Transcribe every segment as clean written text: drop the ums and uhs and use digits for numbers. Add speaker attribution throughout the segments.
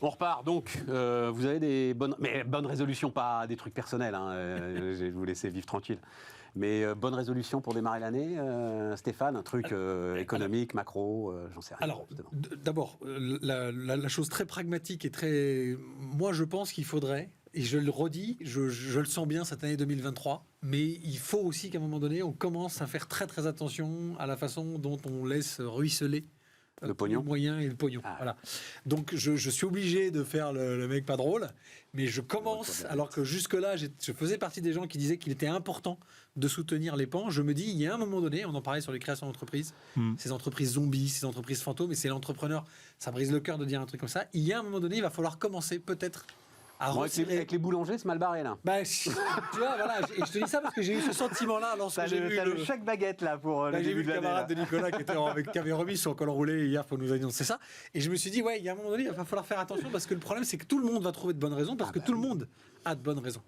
Speaker 1: On repart. Donc, vous avez des bonnes résolutions, pas des trucs personnels. Je vais vous laisser vivre tranquille. Mais bonne résolution pour démarrer l'année, Stéphane, un truc économique, macro, j'en sais rien.
Speaker 2: Alors, d'abord, la chose très pragmatique et très... Moi, je pense qu'il faudrait, et je le redis, je le sens bien cette année 2023, mais il faut aussi qu'à un moment donné, on commence à faire très très attention à la façon dont on laisse ruisseler
Speaker 1: le pognon.
Speaker 2: Les moyens et le pognon. Voilà. Donc je suis obligé de faire le mec pas drôle, mais je commence, alors que jusque-là, je faisais partie des gens qui disaient qu'il était important de soutenir les pans. Je me dis, il y a un moment donné, on en parlait sur les créations d'entreprises, ces entreprises zombies, ces entreprises fantômes, et c'est l'entrepreneur, ça brise le cœur de dire un truc comme ça. Il y a un moment donné, il va falloir commencer peut-être
Speaker 1: avec les boulangers, c'est mal barré là.
Speaker 2: Tu vois, voilà, et je te dis ça parce que j'ai eu ce sentiment-là lorsque j'ai vu
Speaker 1: le chèque baguette là pour le début de l'année.
Speaker 2: J'ai vu le camarade de Nicolas qui avait remis son col roulé hier pour nous annoncer ça. Et je me suis dit, ouais, il y a un moment donné, il va falloir faire attention parce que le problème, c'est que tout le monde va trouver de bonnes raisons parce que tout le monde a de bonnes raisons.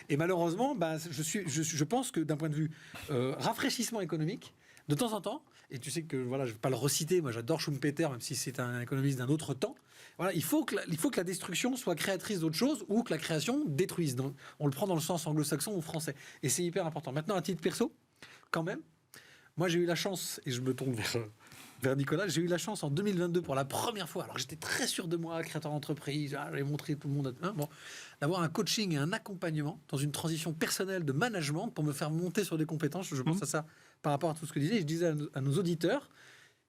Speaker 2: Et malheureusement, je pense que d'un point de vue rafraîchissement économique, de temps en temps, et tu sais que voilà, je ne vais pas le reciter, moi j'adore Schumpeter, même si c'est un économiste d'un autre temps, voilà, il faut que la destruction soit créatrice d'autre chose ou que la création détruise. Donc, on le prend dans le sens anglo-saxon ou français. Et c'est hyper important. Maintenant, à titre perso, quand même, moi j'ai eu la chance, et je me tourne vers Nicolas, j'ai eu la chance en 2022 pour la première fois, alors j'étais très sûr de moi, créateur d'entreprise, j'avais montré tout le monde, d'avoir un coaching et un accompagnement dans une transition personnelle de management pour me faire monter sur des compétences. Je pense à ça par rapport à tout ce que je disais. Je disais à nos auditeurs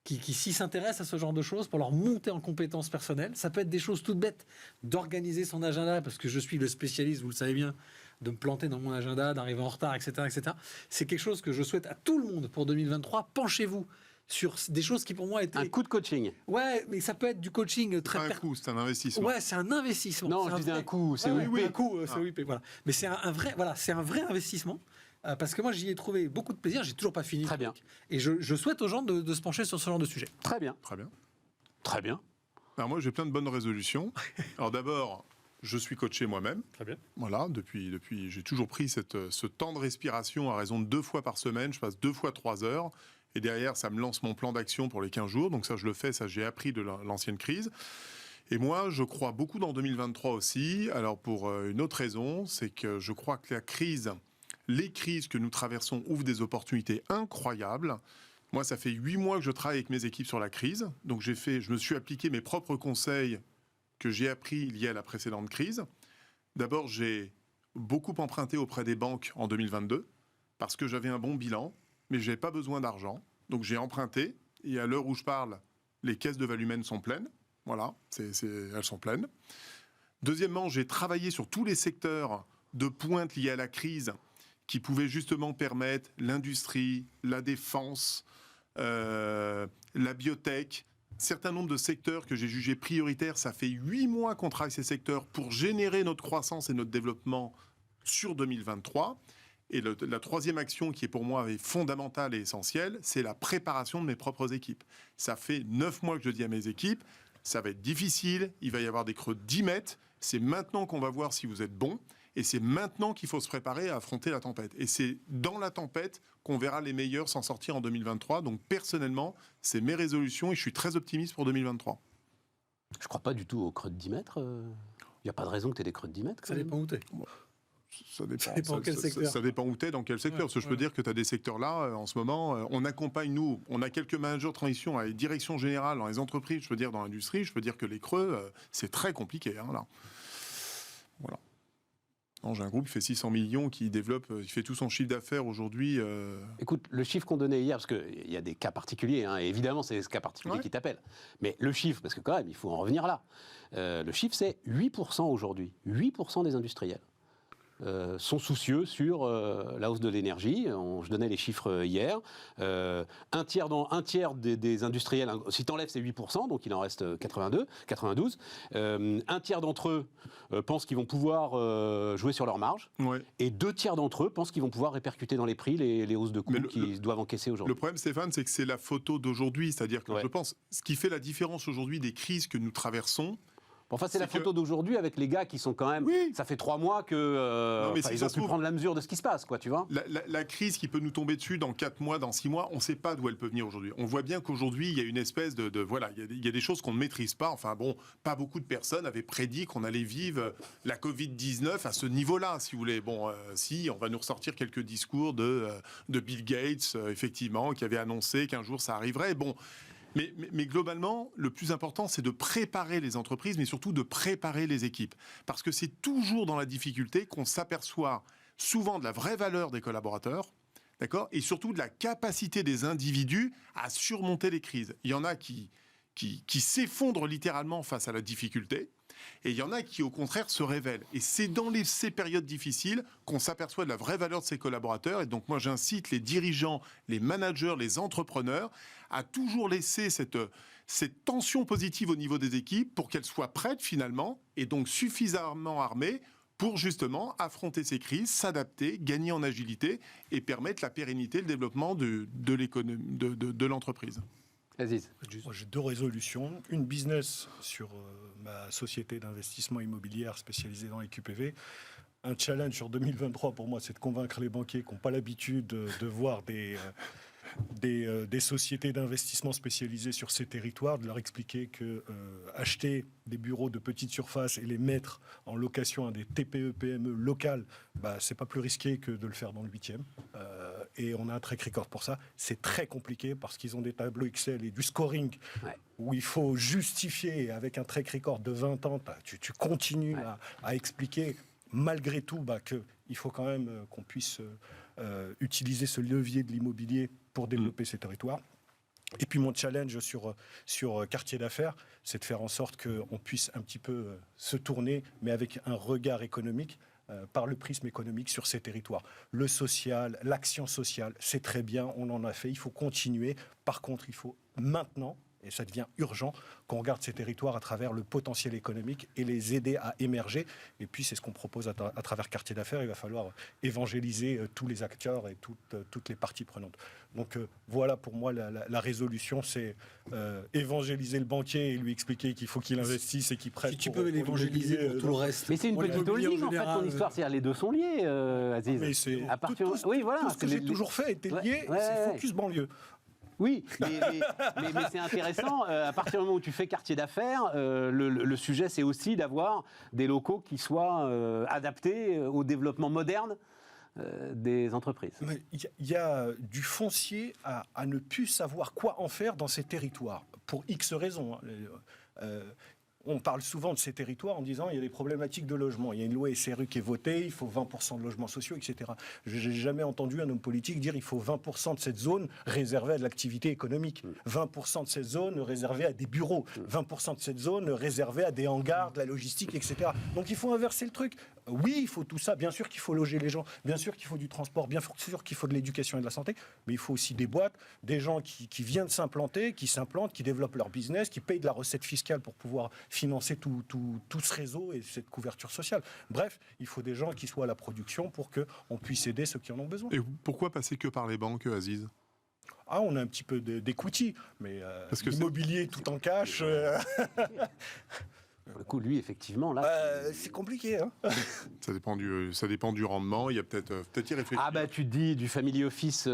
Speaker 2: qui s'y s'intéressent à ce genre de choses pour leur monter en compétences personnelles. Ça peut être des choses toutes bêtes, d'organiser son agenda, parce que je suis le spécialiste, vous le savez bien, de me planter dans mon agenda, d'arriver en retard, etc., etc. C'est quelque chose que je souhaite à tout le monde pour 2023. Penchez-vous sur des choses qui pour moi étaient...
Speaker 1: Un coup de coaching.
Speaker 2: Ouais, mais ça peut être du coaching très...
Speaker 3: Un coup, c'est un investissement.
Speaker 2: Ouais, c'est un investissement.
Speaker 1: Non, je disais un coup, c'est
Speaker 2: oui. Un coup, c'est oui, voilà. Mais c'est un vrai investissement. Parce que moi, j'y ai trouvé beaucoup de plaisir. J'ai toujours pas fini.
Speaker 1: Très bien.
Speaker 2: Et je souhaite aux gens de se pencher sur ce genre de sujet.
Speaker 1: Très bien.
Speaker 3: Très bien.
Speaker 1: Très bien.
Speaker 3: Alors moi, j'ai plein de bonnes résolutions. Alors d'abord, je suis coaché moi-même.
Speaker 2: Très bien.
Speaker 3: Voilà, depuis j'ai toujours pris ce temps de respiration à raison de 2 fois par semaine. Je passe 2 fois 3 heures. Et derrière, ça me lance mon plan d'action pour les 15 jours. Donc ça, je le fais. Ça, j'ai appris de l'ancienne crise. Et moi, je crois beaucoup dans 2023 aussi. Alors pour une autre raison, c'est que je crois que les crises que nous traversons ouvrent des opportunités incroyables. Moi, ça fait 8 mois que je travaille avec mes équipes sur la crise. Donc, je me suis appliqué mes propres conseils que j'ai appris liés à la précédente crise. D'abord, j'ai beaucoup emprunté auprès des banques en 2022 parce que j'avais un bon bilan, mais je n'avais pas besoin d'argent. Donc, j'ai emprunté. Et à l'heure où je parle, les caisses de Valumène sont pleines. Voilà, elles sont pleines. Deuxièmement, j'ai travaillé sur tous les secteurs de pointe liés à la crise qui pouvait justement permettre l'industrie, la défense, la biotech, certain nombre de secteurs que j'ai jugés prioritaires. Ça fait 8 mois qu'on travaille ces secteurs pour générer notre croissance et notre développement sur 2023. Et la troisième action qui est pour moi fondamentale et essentielle, c'est la préparation de mes propres équipes. Ça fait 9 mois que je dis à mes équipes, ça va être difficile, il va y avoir des creux de 10 mètres, c'est maintenant qu'on va voir si vous êtes bons. Et c'est maintenant qu'il faut se préparer à affronter la tempête. Et c'est dans la tempête qu'on verra les meilleurs s'en sortir en 2023. Donc personnellement, c'est mes résolutions et je suis très optimiste pour 2023.
Speaker 1: Je ne crois pas du tout aux creux de 10 mètres. Il n'y a pas de raison que tu aies des creux de 10 mètres.
Speaker 2: Ça dépend où tu es.
Speaker 3: Ça dépend
Speaker 2: quel secteur.
Speaker 3: Ça dépend où tu es, dans quel secteur. Parce que je peux dire que tu as des secteurs là, en ce moment, on accompagne nous, on a quelques managers de transition à les directions générales dans les entreprises, je peux dire dans l'industrie, je peux dire que les creux, c'est très compliqué. Là. Voilà. Non, j'ai un groupe qui fait 600 millions, qui fait tout son chiffre d'affaires aujourd'hui.
Speaker 1: Écoute, le chiffre qu'on donnait hier, parce qu'il y a des cas particuliers, et évidemment c'est ce cas particulier qui t'appelle, mais le chiffre, parce que quand même, il faut en revenir là, le chiffre c'est 8% aujourd'hui, 8% des industriels sont soucieux sur la hausse de l'énergie. Je donnais les chiffres hier. Un tiers des industriels, si tu enlèves ces 8%, donc il en reste 92, un tiers d'entre eux pensent qu'ils vont pouvoir jouer sur leur marge, et 2 tiers d'entre eux pensent qu'ils vont pouvoir répercuter dans les prix les hausses de coûts qu'ils doivent encaisser aujourd'hui.
Speaker 3: Le problème, Stéphane, c'est que c'est la photo d'aujourd'hui. C'est-à-dire que je pense, ce qui fait la différence aujourd'hui des crises que nous traversons,
Speaker 1: Enfin, c'est la photo d'aujourd'hui avec les gars qui sont quand même...
Speaker 3: Oui.
Speaker 1: Ça fait 3 mois que ils ont pu prendre la mesure de ce qui se passe, quoi, tu vois.
Speaker 3: La crise qui peut nous tomber dessus dans 4 mois, dans 6 mois, on ne sait pas d'où elle peut venir aujourd'hui. On voit bien qu'aujourd'hui, il y a une espèce voilà, il y a des choses qu'on ne maîtrise pas. Enfin bon, pas beaucoup de personnes avaient prédit qu'on allait vivre la Covid-19 à ce niveau-là, si vous voulez. Bon, si, on va nous ressortir quelques discours de Bill Gates, effectivement, qui avait annoncé qu'un jour ça arriverait. Bon, mais globalement, le plus important, c'est de préparer les entreprises, mais surtout de préparer les équipes. Parce que c'est toujours dans la difficulté qu'on s'aperçoit souvent de la vraie valeur des collaborateurs, d'accord, et surtout de la capacité des individus à surmonter les crises. Il y en a qui s'effondrent littéralement face à la difficulté, et il y en a qui, au contraire, se révèlent. Et c'est dans ces périodes difficiles qu'on s'aperçoit de la vraie valeur de ses collaborateurs. Et donc, moi, j'incite les dirigeants, les managers, les entrepreneurs à toujours laisser cette tension positive au niveau des équipes pour qu'elles soient prêtes, finalement, et donc suffisamment armées pour, justement, affronter ces crises, s'adapter, gagner en agilité et permettre la pérennité, le développement de l'entreprise.
Speaker 1: Aziz.
Speaker 4: Moi, j'ai 2 résolutions. Une business sur ma société d'investissement immobilière spécialisée dans les QPV. Un challenge sur 2023 pour moi, c'est de convaincre les banquiers qui n'ont pas l'habitude de voir des sociétés d'investissement spécialisées sur ces territoires, de leur expliquer que acheter des bureaux de petite surface et les mettre en location à des TPE-PME locales, c'est pas plus risqué que de le faire dans le 8e. Et on a un track record pour ça. C'est très compliqué parce qu'ils ont des tableaux Excel et du scoring où il faut justifier avec un track record de 20 ans. Tu continues à expliquer malgré tout qu'il faut quand même qu'on puisse utiliser ce levier de l'immobilier pour développer ces territoires. Et puis mon challenge sur quartier d'affaires, c'est de faire en sorte qu'on puisse un petit peu se tourner, mais avec un regard économique, par le prisme économique sur ces territoires. Le social, l'action sociale, c'est très bien, on en a fait, il faut continuer. Par contre, il faut maintenant, et ça devient urgent, qu'on regarde ces territoires à travers le potentiel économique et les aider à émerger. Et puis, c'est ce qu'on propose à travers Quartier d'affaires. Il va falloir évangéliser tous les acteurs et toutes les parties prenantes. Donc, voilà pour moi la résolution, c'est évangéliser le banquier et lui expliquer qu'il faut qu'il investisse et qu'il prête.
Speaker 2: Si tu peux l'évangéliser pour tout le reste.
Speaker 1: Mais c'est une petite holding, en fait, ton histoire. C'est-à-dire, les deux sont liés, Aziz.
Speaker 4: Mais c'est
Speaker 1: oui, voilà.
Speaker 4: Tout ce que j'ai toujours fait était lié, c'est focus banlieue.
Speaker 1: Oui, mais c'est intéressant. À partir du moment où tu fais quartier d'affaires, le sujet, c'est aussi d'avoir des locaux qui soient adaptés au développement moderne des entreprises.
Speaker 4: Il y a du foncier à ne plus savoir quoi en faire dans ces territoires, pour X raisons. On parle souvent de ces territoires en disant il y a des problématiques de logement. Il y a une loi SRU qui est votée, il faut 20% de logements sociaux, etc. Je n'ai jamais entendu un homme politique dire il faut 20% de cette zone réservée à de l'activité économique, 20% de cette zone réservée à des bureaux, 20% de cette zone réservée à des hangars, de la logistique, etc. Donc il faut inverser le truc. Oui, il faut tout ça. Bien sûr qu'il faut loger les gens. Bien sûr qu'il faut du transport. Bien sûr qu'il faut de l'éducation et de la santé. Mais il faut aussi des boîtes, des gens qui viennent s'implanter, qui s'implantent, qui développent leur business, qui payent de la recette fiscale pour pouvoir financer tout ce réseau et cette couverture sociale. Bref, il faut des gens qui soient à la production pour qu'on puisse aider ceux qui en ont besoin.
Speaker 3: Et pourquoi passer que par les banques, Aziz ?
Speaker 4: On a un petit peu d'equity, mais
Speaker 3: parce que
Speaker 4: l'immobilier tout en cash...
Speaker 1: Pour le coup, lui, effectivement, là...
Speaker 4: c'est compliqué, hein.
Speaker 3: Ça dépend du rendement, il y a peut-être y réfléchir.
Speaker 1: Ah bah tu te dis du family office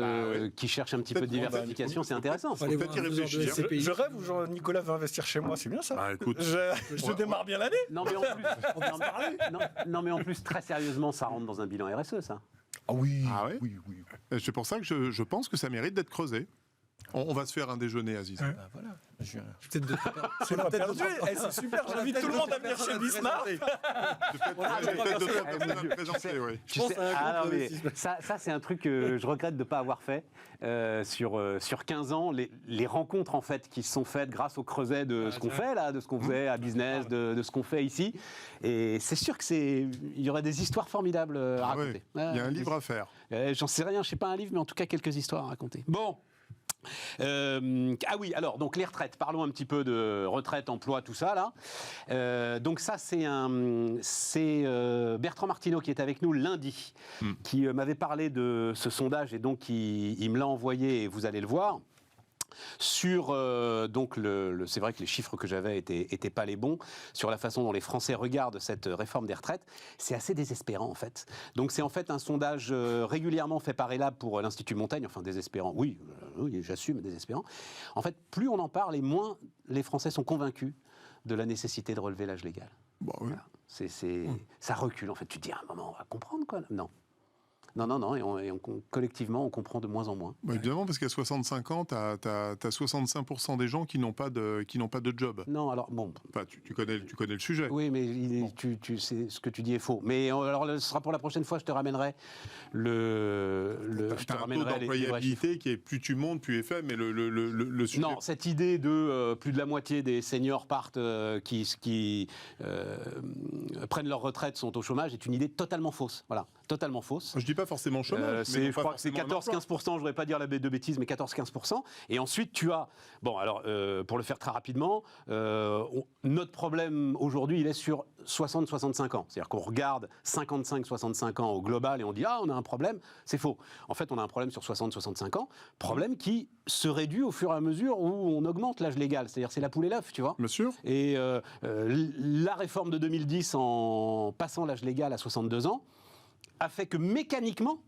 Speaker 1: qui cherche un petit peu de diversification, c'est intéressant.
Speaker 3: Peut-être y réfléchir.
Speaker 4: Je rêve où Jean-Nicolas va investir chez moi, c'est bien ça.
Speaker 3: Écoute,
Speaker 4: je démarre bien l'année.
Speaker 1: Non mais en plus, non, mais en plus, très sérieusement, ça rentre dans un bilan RSE, ça.
Speaker 4: Ah oui,
Speaker 3: oui. C'est pour ça que je pense que ça mérite d'être creusé. On va se faire un déjeuner, Aziz.
Speaker 4: Voilà.
Speaker 2: C'est
Speaker 4: perdu. C'est super, j'invite tout le monde à venir chez Bismarck.
Speaker 1: Ça, c'est un truc que je regrette de ne pas avoir fait. Sur 15 ans, les rencontres en fait, qui se sont faites grâce au creuset de ce qu'on fait là, de ce qu'on faisait à Business, de ce qu'on fait ici. Et c'est sûr qu'il y aurait des histoires formidables à raconter.
Speaker 3: Il y a un livre à faire.
Speaker 1: J'en sais rien, je ne sais pas un livre, mais en tout cas quelques histoires à raconter. Bon. Oui, alors, donc les retraites, parlons un petit peu de retraite, emploi, tout ça, là. Donc ça, c'est Bertrand Martineau qui est avec nous lundi, qui m'avait parlé de ce sondage, et donc il me l'a envoyé, et vous allez le voir. Sur donc c'est vrai que les chiffres que j'avais étaient pas les bons sur la façon dont les Français regardent cette réforme des retraites. C'est assez désespérant en fait. Donc c'est en fait un sondage régulièrement fait par ELAB pour l'Institut Montaigne. Enfin désespérant, oui, j'assume désespérant. En fait, plus on en parle et moins les Français sont convaincus de la nécessité de relever l'âge légal.
Speaker 3: Bah, oui.
Speaker 1: Voilà. Ça recule en fait. Tu te dis à un moment on va comprendre quoi. Non, et collectivement, on comprend de moins en moins.
Speaker 3: Bah, évidemment, parce qu'à 65 ans, tu as 65% des gens qui n'ont pas de job.
Speaker 1: Non, alors bon.
Speaker 3: Enfin, tu connais le sujet.
Speaker 1: Oui, mais tu sais, ce que tu dis est faux. Mais alors, ce sera pour la prochaine fois, je te ramènerai
Speaker 3: Tu as un taux d'employabilité qui est plus tu montes, plus est fait, mais le sujet...
Speaker 1: Non, cette idée de plus de la moitié des seniors partent, qui prennent leur retraite, sont au chômage, est une idée totalement fausse. Voilà, totalement fausse.
Speaker 3: Je dis pas forcément chômage, mais
Speaker 1: je crois que c'est 14-15%, je ne voudrais pas dire de bêtises, mais 14-15%. Et ensuite, tu as... Bon, alors, pour le faire très rapidement, notre problème aujourd'hui, il est sur 60-65 ans. C'est-à-dire qu'on regarde 55-65 ans au global et on dit « Ah, on a un problème ». C'est faux. En fait, on a un problème sur 60-65 ans, problème qui se réduit au fur et à mesure où on augmente l'âge légal. C'est-à-dire c'est la poule et l'œuf, tu vois.
Speaker 3: Bien sûr.
Speaker 1: Et la réforme de 2010, en passant l'âge légal à 62 ans, a fait que mécaniquement,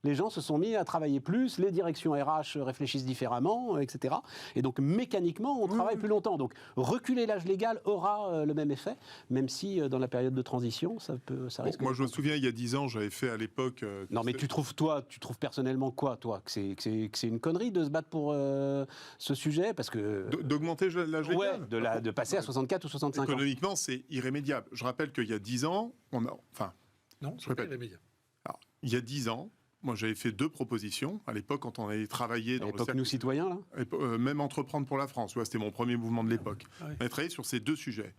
Speaker 1: les gens se sont mis à travailler plus, les directions RH réfléchissent différemment, etc. Et donc mécaniquement, on travaille plus longtemps. Donc reculer l'âge légal aura le même effet, même si dans la période de transition, ça risque...
Speaker 3: Moi, je me souviens, il y a 10 ans, j'avais fait à l'époque...
Speaker 1: Non, mais tu trouves personnellement quoi, toi? Que c'est une connerie de se battre pour ce sujet? Parce que...
Speaker 3: D'augmenter l'âge légal?
Speaker 1: Ouais, de passer à 64 ou 65 ans.
Speaker 3: Économiquement, c'est irrémédiable. Je rappelle qu'il y a 10 ans,
Speaker 2: Non, c'est pas irrémédiable.
Speaker 3: Alors, il y a 10 ans, moi, j'avais fait 2 propositions à l'époque quand on avait travaillé dans
Speaker 1: à l'époque, nous citoyens, là.
Speaker 3: Même Entreprendre pour la France, c'était mon premier mouvement de l'époque.
Speaker 2: Ah oui.
Speaker 3: On avait travaillé sur ces 2 sujets.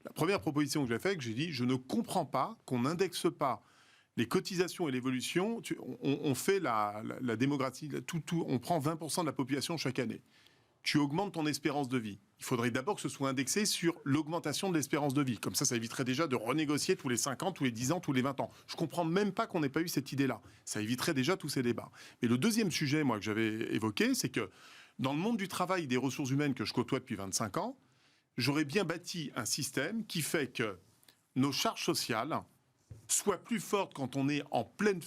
Speaker 3: La première proposition que j'ai faite, j'ai dit, je ne comprends pas qu'on n'indexe pas les cotisations et l'évolution. On fait la démographie, on prend 20% de la population chaque année. Tu augmentes ton espérance de vie. Il faudrait d'abord que ce soit indexé sur l'augmentation de l'espérance de vie. Comme ça éviterait déjà de renégocier tous les 5 ans, tous les 10 ans, tous les 20 ans. Je ne comprends même pas qu'on n'ait pas eu cette idée-là. Ça éviterait déjà tous ces débats. Mais le deuxième sujet, moi, que j'avais évoqué, c'est que dans le monde du travail et des ressources humaines que je côtoie depuis 25 ans, j'aurais bien bâti un système qui fait que nos charges sociales soient plus fortes quand on est en pleine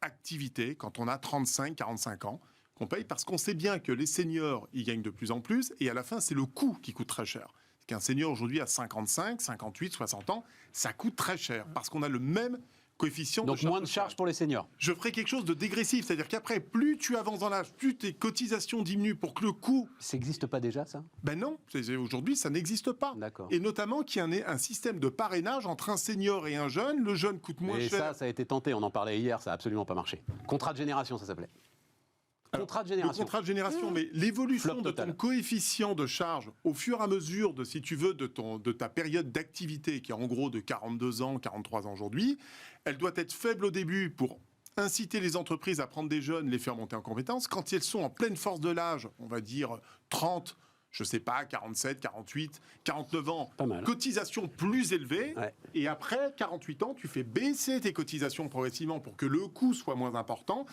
Speaker 3: activité, quand on a 35, 45 ans, qu'on paye, parce qu'on sait bien que les seniors, ils gagnent de plus en plus, et à la fin, c'est le coût qui coûte très cher. Qu'un senior aujourd'hui à 55, 58, 60 ans, ça coûte très cher, parce qu'on a le même coefficient
Speaker 1: donc
Speaker 3: de charge
Speaker 1: moins de charges pour les seniors.
Speaker 3: Je ferai quelque chose de dégressif, c'est-à-dire qu'après, plus tu avances dans l'âge, plus tes cotisations diminuent pour que le coût...
Speaker 1: Ça n'existe pas déjà, ça?
Speaker 3: Ben non, aujourd'hui, ça n'existe pas.
Speaker 1: D'accord.
Speaker 3: Et notamment qu'il y ait un système de parrainage entre un senior et un jeune. Le jeune coûte moins cher.
Speaker 1: Ça a été tenté, on en parlait hier, ça n'a absolument pas marché. Contrat de génération, ça s'appelait. Contrat de génération.
Speaker 3: Le contrat de génération, mais l'évolution de ton coefficient de charge au fur et à mesure de, si tu veux, de ta période d'activité, qui est en gros de 42 ans, 43 ans aujourd'hui, elle doit être faible au début pour inciter les entreprises à prendre des jeunes, les faire monter en compétences. Quand elles sont en pleine force de l'âge, on va dire 30, je sais pas, 47, 48, 49 ans, cotisation plus élevée. Ouais. Et après 48 ans, tu fais baisser tes cotisations progressivement pour que le coût soit moins important.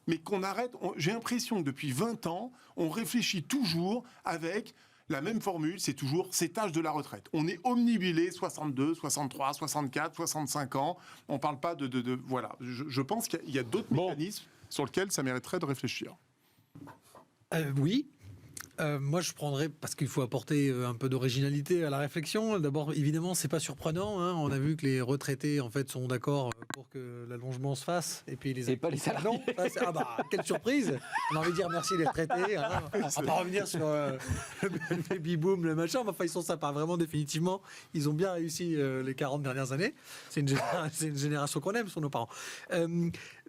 Speaker 3: Mais qu'on arrête, j'ai l'impression que depuis 20 ans, on réfléchit toujours avec la même formule, c'est toujours cet âge de la retraite. On est omnibulé 62, 63, 64, 65 ans. On ne parle pas de voilà. Je pense qu'il y a d'autres mécanismes sur lesquels ça mériterait de réfléchir.
Speaker 2: Oui. Moi, je prendrais, parce qu'il faut apporter un peu d'originalité à la réflexion. D'abord, évidemment, c'est pas surprenant. Hein. On a vu que les retraités, en fait, sont d'accord pour que l'allongement se fasse, et puis les
Speaker 1: pas les salariés.
Speaker 2: Non, ah bah, quelle surprise! On a envie de dire merci les retraités. Hein. On va pas revenir sur le baby boom, le machin. Enfin, ils sont sympas, vraiment définitivement. Ils ont bien réussi les 40 dernières années. C'est une génération qu'on aime, sont nos parents.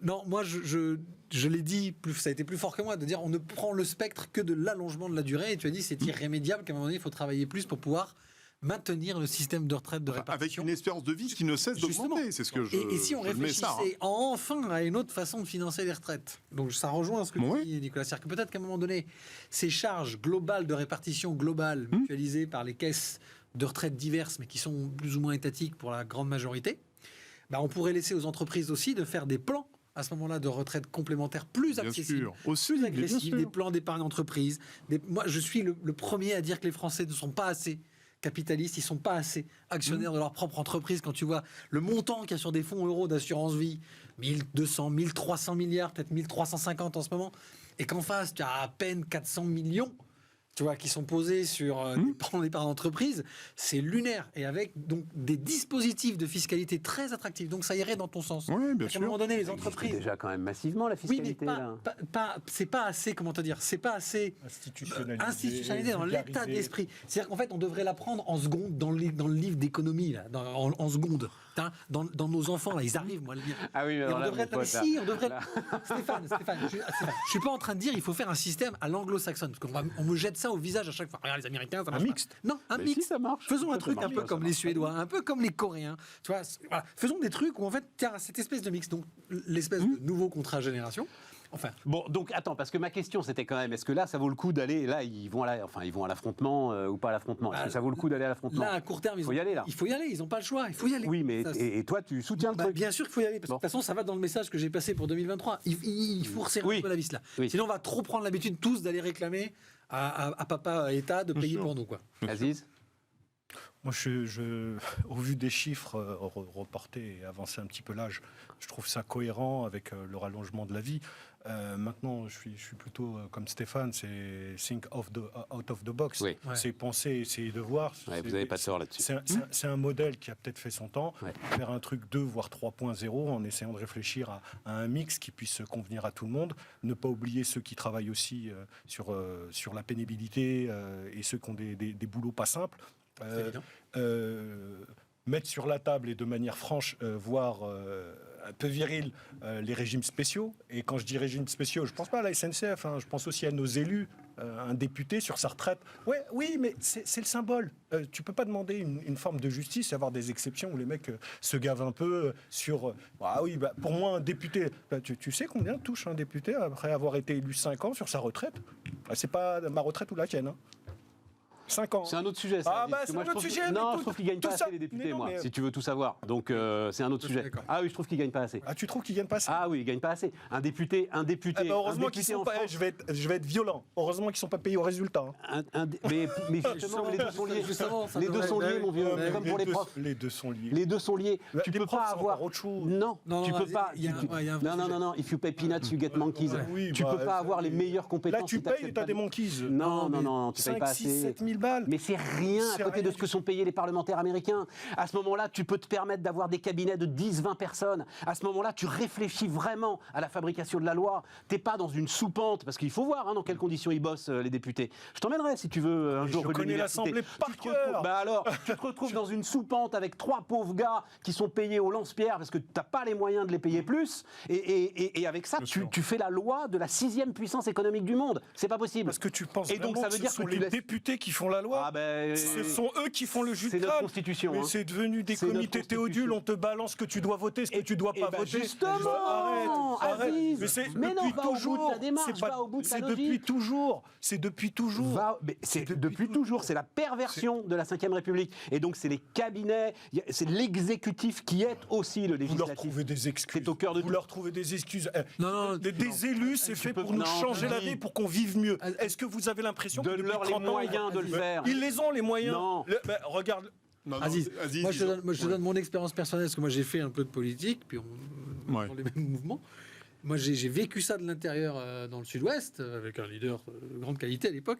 Speaker 2: Non, moi, je l'ai dit, ça a été plus fort que moi, de dire on ne prend le spectre que de l'allongement de la durée. Et tu as dit c'est irrémédiable qu'à un moment donné, il faut travailler plus pour pouvoir maintenir le système de retraite de répartition.
Speaker 3: Avec une espérance de vie qui ne cesse d'augmenter. C'est ce que
Speaker 2: et si on réfléchissait enfin à une autre façon de financer les retraites. Donc ça rejoint ce que tu dis, Nicolas. C'est-à-dire que peut-être qu'à un moment donné, ces charges globales de répartition globale mutualisées par les caisses de retraite diverses, mais qui sont plus ou moins étatiques pour la grande majorité, on pourrait laisser aux entreprises aussi de faire des plans à ce moment-là de retraite complémentaire plus
Speaker 3: Bien
Speaker 2: accessibles,
Speaker 3: sûr. Aussi,
Speaker 2: plus
Speaker 3: mais bien
Speaker 2: agressifs,
Speaker 3: sûr.
Speaker 2: des plans d'épargne entreprise. Moi, je suis le premier à dire que les Français ne sont pas assez capitalistes, ils ne sont pas assez actionnaires de leur propre entreprise. Quand tu vois le montant qu'il y a sur des fonds euros d'assurance vie, 1200, 1300 milliards, peut-être 1350 en ce moment, et qu'en face, tu as à peine 400 millions, tu vois, qui sont posés sur des plans d'épargne d'entreprise, c'est lunaire. Et avec donc des dispositifs de fiscalité très attractifs. Donc ça irait dans ton sens.
Speaker 3: Oui, bien
Speaker 2: À un
Speaker 3: sûr.
Speaker 2: moment donné, les
Speaker 1: Ça existe
Speaker 2: entreprises...
Speaker 1: déjà quand même massivement la
Speaker 2: Oui, mais
Speaker 1: fiscalité. là.
Speaker 2: c'est pas assez, comment te dire, c'est pas assez institutionnalisé dans l'état
Speaker 4: vulgarisé.
Speaker 2: d'esprit. C'est-à-dire qu'en fait, on devrait l'apprendre en seconde dans le livre d'économie, là, en seconde. Dans nos enfants, là, ils arrivent, moi, le lire.
Speaker 1: Ah oui, mais
Speaker 2: Et
Speaker 1: alors
Speaker 2: on
Speaker 1: là,
Speaker 2: devrait,
Speaker 1: mon pote, là.
Speaker 2: si, on devrait. Stéphane, je suis pas en train de dire il faut faire un système à l'anglo-saxonne, parce qu'on me jette ça au visage à chaque fois. Regarde les Américains, ça marche pas.
Speaker 4: mixte.
Speaker 2: Non, un
Speaker 1: Mais
Speaker 2: mix.
Speaker 1: si, ça marche.
Speaker 2: Faisons un
Speaker 1: Ça
Speaker 2: truc
Speaker 1: marche
Speaker 2: un peu
Speaker 1: pas,
Speaker 2: comme
Speaker 1: ça
Speaker 2: les
Speaker 1: marche
Speaker 2: Suédois, un peu comme les Coréens. Tu vois, voilà. Faisons des trucs où en fait, tiens, cette espèce de mix, donc l'espèce de nouveau contrat génération. Enfin,
Speaker 1: Bon, donc attends, parce que ma question c'était quand même, est-ce que là ça vaut le coup d'aller, là ils vont à l'affrontement ou pas à l'affrontement? Est-ce que ça vaut le coup d'aller à l'affrontement?
Speaker 2: là, à court terme,
Speaker 1: Faut y aller, là.
Speaker 2: il faut y aller, ils n'ont pas le choix, il faut y aller.
Speaker 1: Oui, mais
Speaker 2: Ça,
Speaker 1: et toi tu soutiens le
Speaker 2: bah,
Speaker 1: truc?
Speaker 2: bien sûr qu'il faut y aller, parce que
Speaker 1: Bon.
Speaker 2: de toute façon, ça va dans le message que j'ai passé pour 2023. Il faut resserrer
Speaker 1: Oui.
Speaker 2: un peu la vis là.
Speaker 1: Oui.
Speaker 2: Sinon, on va trop prendre l'habitude tous d'aller réclamer à papa État de payer
Speaker 3: sûr.
Speaker 2: pour nous, quoi.
Speaker 1: Aziz?
Speaker 4: Moi, au vu des chiffres reportés et avancer un petit peu l'âge, je trouve ça cohérent avec le rallongement de la vie. Maintenant, je suis plutôt comme Stéphane, c'est think out of the box.
Speaker 1: Oui.
Speaker 2: Ouais.
Speaker 4: C'est penser, essayer de voir.
Speaker 1: Ouais, vous n'avez pas tort là-dessus.
Speaker 4: C'est un modèle qui a peut-être fait son temps.
Speaker 1: Ouais.
Speaker 4: Faire un truc 2 voire 3.0 en essayant de réfléchir à un mix qui puisse convenir à tout le monde. Ne pas oublier ceux qui travaillent aussi sur la pénibilité et ceux qui ont des boulots pas simples.
Speaker 2: C'est évident.
Speaker 4: Mettre sur la table et de manière franche, voire un peu viril, les régimes spéciaux. Et quand je dis régimes spéciaux, je ne pense pas à la SNCF, hein, je pense aussi à nos élus. Un député sur sa retraite. Ouais, oui, mais c'est le symbole. Tu peux pas demander une forme de justice et avoir des exceptions où les mecs se gavent un peu sur... ah oui, bah, pour moi, un député... Bah, tu sais combien touche un député après avoir été élu 5 ans sur sa retraite? Bah, c'est pas ma retraite ou la tienne. Hein. 5 ans.
Speaker 1: C'est un autre sujet. Ça,
Speaker 4: Ah,
Speaker 1: Aziz,
Speaker 4: bah,
Speaker 1: parce que
Speaker 4: c'est
Speaker 1: moi,
Speaker 4: un
Speaker 1: je
Speaker 4: autre
Speaker 1: trouve
Speaker 4: sujet,
Speaker 1: non,
Speaker 4: mais
Speaker 1: je trouve qu'ils gagnent
Speaker 4: tout
Speaker 1: pas
Speaker 4: ça-
Speaker 1: assez les députés,
Speaker 4: mais non,
Speaker 1: moi,
Speaker 4: mais-
Speaker 1: si tu veux tout savoir. Donc c'est un autre sujet.
Speaker 2: D'accord.
Speaker 1: Ah oui, je trouve qu'ils gagnent pas assez.
Speaker 4: Ah, tu trouves qu'ils gagnent pas ça?
Speaker 1: Ah oui, ils gagnent pas assez. Un député,
Speaker 4: Eh ben, heureusement qu'ils sont
Speaker 1: en
Speaker 4: pas.
Speaker 1: France,
Speaker 4: Je vais être violent. Heureusement qu'ils sont pas payés au résultat. hein.
Speaker 1: mais justement, les deux sont liés.
Speaker 2: Justement, ça
Speaker 1: Les deux
Speaker 2: devrait-
Speaker 1: sont liés, mon vieux,
Speaker 2: Ouais,
Speaker 1: comme
Speaker 4: les
Speaker 1: pour les
Speaker 4: deux-
Speaker 1: profs.
Speaker 4: Les deux sont liés.
Speaker 1: Les deux sont liés.
Speaker 4: Bah,
Speaker 1: Tu
Speaker 4: les
Speaker 1: peux
Speaker 4: profs,
Speaker 1: pas
Speaker 4: c'est
Speaker 1: avoir.
Speaker 4: encore autre chose.
Speaker 1: Non,
Speaker 2: Non,
Speaker 1: tu
Speaker 2: non,
Speaker 1: peux pas.
Speaker 2: il y a un vrai sujet.
Speaker 1: Non. If you pay peanuts, you get monkeys.
Speaker 4: Oui,
Speaker 1: Tu
Speaker 4: bah,
Speaker 1: peux pas avoir les meilleures compétences.
Speaker 4: Là, tu
Speaker 1: si
Speaker 4: payes
Speaker 1: t'acceptes
Speaker 4: et t'as
Speaker 1: pas
Speaker 4: des
Speaker 1: de-
Speaker 4: monkeys.
Speaker 1: Non, tu payes
Speaker 4: 5,
Speaker 1: pas
Speaker 4: 6,
Speaker 1: assez.
Speaker 4: 7 000 balles.
Speaker 1: Mais c'est rien
Speaker 4: C'est
Speaker 1: à côté de
Speaker 4: rien
Speaker 1: ce
Speaker 4: du
Speaker 1: que sont payés les parlementaires américains. À ce moment-là, tu peux te permettre d'avoir des cabinets de 10-20 personnes. À ce moment-là, tu réfléchis vraiment à la fabrication de la loi. T'es pas dans une soupente, parce qu'il faut voir dans quelles conditions ils bossent, les députés. Je t'emmènerai si tu veux un
Speaker 4: Et
Speaker 1: jour
Speaker 4: je
Speaker 1: rue de
Speaker 4: connais
Speaker 1: l'université.
Speaker 4: l'Assemblée par
Speaker 1: Tu te retrouves-
Speaker 4: cœur.
Speaker 1: Bah alors, tu te retrouves dans une soupente avec 3 pauvres gars qui sont payés au lance-pierre parce que t'as pas les moyens de les payer plus. Et avec ça,
Speaker 4: Bien sûr.
Speaker 1: tu fais la loi de la 6e puissance économique du monde. C'est pas possible.
Speaker 4: Parce que tu penses
Speaker 1: Et donc,
Speaker 4: vraiment
Speaker 1: ça veut
Speaker 4: que
Speaker 1: dire
Speaker 4: ce sont
Speaker 1: que tu
Speaker 4: les
Speaker 1: laisses-
Speaker 4: députés qui font la loi.
Speaker 1: Ah ben,
Speaker 4: Ce sont eux qui font le jus
Speaker 1: c'est
Speaker 4: de
Speaker 1: notre
Speaker 4: crâne.
Speaker 1: constitution.
Speaker 4: Mais
Speaker 1: hein.
Speaker 4: c'est devenu des
Speaker 1: C'est notre
Speaker 4: comités
Speaker 1: constitution.
Speaker 4: théodules, on te balance ce que tu dois voter, ce que tu dois pas
Speaker 1: ben
Speaker 4: voter.
Speaker 1: justement,
Speaker 4: Arrête.
Speaker 1: Aziz.
Speaker 4: Mais c'est
Speaker 1: Mais non,
Speaker 4: depuis
Speaker 1: va au bout de
Speaker 4: toujours.
Speaker 1: ta démarche,
Speaker 4: C'est pas-
Speaker 1: va au bout de ta
Speaker 4: c'est
Speaker 1: logique.
Speaker 4: depuis toujours. C'est depuis toujours.
Speaker 1: Mais c'est depuis toujours, c'est la perversion de la Ve République. Et donc c'est les cabinets, c'est l'exécutif qui est aussi le
Speaker 4: Vous leur
Speaker 1: législatif.
Speaker 4: trouvez des excuses.
Speaker 1: C'est au cœur de
Speaker 4: Vous
Speaker 1: tout.
Speaker 4: leur trouvez des excuses.
Speaker 2: Non,
Speaker 4: Des élus, c'est fait
Speaker 1: peux-
Speaker 4: pour nous
Speaker 1: non,
Speaker 4: changer la
Speaker 1: dis.
Speaker 4: vie, pour qu'on vive mieux. Est-ce que vous avez l'impression que depuis
Speaker 1: Donne-leur les
Speaker 4: 30 ans,
Speaker 1: moyens de le faire.
Speaker 4: Ils les ont, les moyens.
Speaker 1: Non.
Speaker 4: Regarde.
Speaker 3: Non, non,
Speaker 2: Aziz, moi je te donne,
Speaker 3: ouais.
Speaker 2: donne mon expérience personnelle, parce que moi j'ai fait un peu de politique, puis on
Speaker 3: Ouais.
Speaker 2: dans les mêmes mouvements. Moi j'ai vécu ça de l'intérieur dans le sud-ouest, avec un leader de grande qualité à l'époque,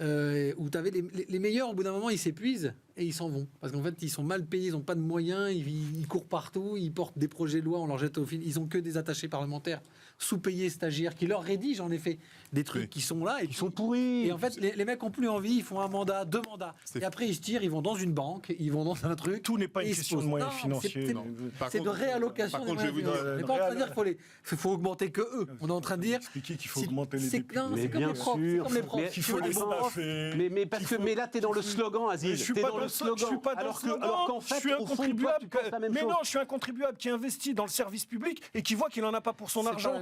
Speaker 2: où tu avais les meilleurs, au bout d'un moment, ils s'épuisent et ils s'en vont. Parce qu'en fait, ils sont mal payés, ils n'ont pas de moyens, ils courent partout, ils portent des projets de loi, on leur jette au fil. Ils n'ont que des attachés parlementaires sous-payés stagiaires qui leur rédigent en effet des trucs
Speaker 3: Oui.
Speaker 2: qui sont là et
Speaker 1: Ils sont pourris.
Speaker 2: et en fait, les mecs ont plus envie, ils font un mandat, 2 mandats.
Speaker 3: C'est-
Speaker 2: Et après, ils se tirent, ils vont dans une banque, ils vont dans un truc.
Speaker 4: Tout n'est pas
Speaker 2: et
Speaker 4: une
Speaker 2: ils se
Speaker 4: question de
Speaker 2: posent.
Speaker 4: moyens
Speaker 2: Non,
Speaker 4: financiers.
Speaker 2: c'est-
Speaker 4: non.
Speaker 3: Par
Speaker 2: C'est de
Speaker 3: contre-
Speaker 2: réallocation
Speaker 3: par
Speaker 2: des
Speaker 3: contre, je vais
Speaker 2: moyens
Speaker 3: vous dire,
Speaker 2: financiers. On n'est pas en train de dire qu'il faut augmenter que eux. On est en train de dire.
Speaker 4: Expliquer qu'il faut
Speaker 2: si-
Speaker 4: augmenter les
Speaker 2: c'est-
Speaker 4: députés.
Speaker 2: non,
Speaker 1: Mais
Speaker 2: c'est comme
Speaker 1: bien
Speaker 2: les profs.
Speaker 1: sûr,
Speaker 2: C'est comme les profs.
Speaker 1: mais
Speaker 2: Si
Speaker 1: il faut
Speaker 2: tu veux
Speaker 1: les
Speaker 2: des bons
Speaker 1: profs, Mais là, t'es dans le slogan, Aziz. T'es dans le slogan.
Speaker 4: Je suis pas dans le slogan.
Speaker 1: Alors qu'en fait,
Speaker 4: je suis un
Speaker 1: au fond,
Speaker 4: contribuable.
Speaker 1: toi, tu penses la même
Speaker 4: Mais
Speaker 1: chose.
Speaker 4: non, je suis un contribuable qui investit dans le service public et qui voit qu'il en a pas pour son argent.